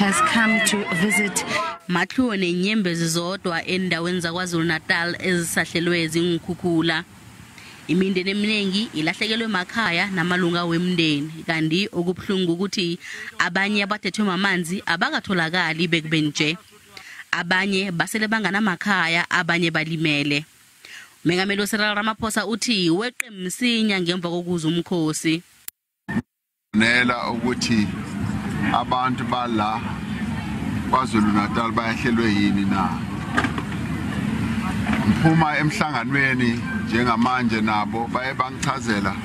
has come to visit Matluo ngeenyembezi zodwa endaweni zaKwaZulu-Natal ezisahlelwe ziinkhukhula. Imindeni eminingi ilahlekelwe emakhaya namalunga wemndeni, kanti okubuhlungu ukuthi abanye abathethwe mamanzi abakatholakali bekubenje. Abanye basele banganamakhaya, abanye balimele. Umengameli uCyril Ramaphosa uthi weqe msinya ngemva kokuza umkhosi. Nela ukuthi abantu bala KwaZulu-Natal bayahlelwe yini na. Mphuma emhlanganweni njengamanje nabo baye bangichazela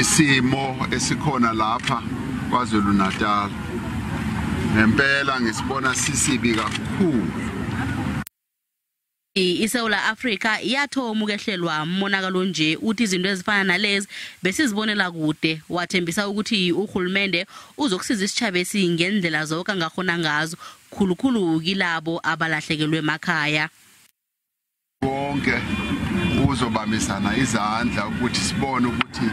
isimo esikhona lapha KwaZulu-Natal. Ngempela ngisibona sisibi kakhulu. ISouth Africa iyathoma ukuhlelwa umonakalo nje uthi izinto ezifana nalezi besizibonela kude, wathembisa ukuthi urhulumende uzokusiza isitshabesi ngendlela zonke angakhona ngazo, khulukhulu kilabo abalahlekelwe emakhaya. Bonke uzobamisana izandla ukuthi sibone ukuthi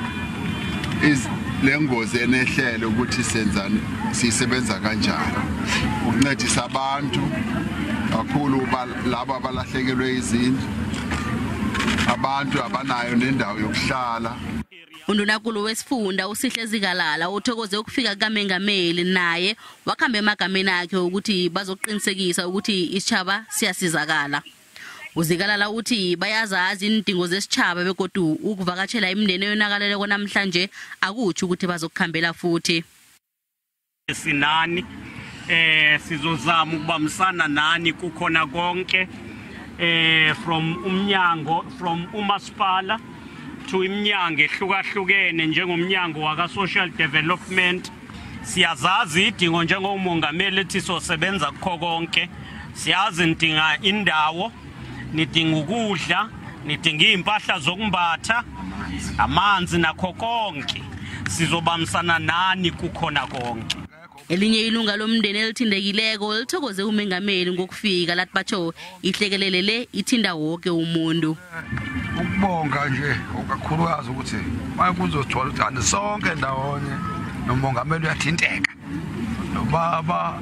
lengozi enehlele ukuthi senzani, sisebenza kanjani ukuncedisa abantu kakhulu laba abalahlekelwe izindlu, abantu abanayo nendawo yokuhlala. Undunakulu wesifunda uSihle Zikalala uthokoze ukufika kaMengameli, naye wakhamba emagameni akhe ukuthi bazoqinisekisa ukuthi isitshaba siyasizakala. Uzikalala uthi bayazazi indingo zesitshaba begodu ukuvakatshela imindeni eyonakaleleko namhlanje akutsho ukuthi bazokukhambela futhi. Sinani sizozama ukubambisana nani kukhona konke, from umasipala to iminyango ehlukahlukene njengomnyango waka social development. Siyazazi idingo njengomongameli ethi sosebenza kukho konke. Siyazi nidinga indawo, nidinga ukudla, nidinga impahla zokumbatha, amanzi nakho konke. Sizobambisana nani kukhona konke. Elinye ilunga lomndeni elithindekileko lithokoze umengameli ngokufika lathi batho ihlekelelele ithinda wonke umuntu. Ukubonga nje okakhulukazi ukuthi manje kuzothola ukuthi sonke ndawonye nomongameli uyathinteka, nobaba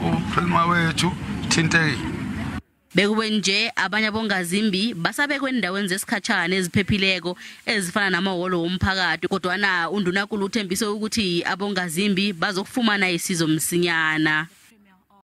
uprima wethu thinteke. Bekube nje abanye abongazimbi basabekwe endaweni zesikhatshana eziphephileko ezifana namahholo womphakathi, kodwa na undunakulu uthembise ukuthi abongazimbi bazokufumana isizo msinyana.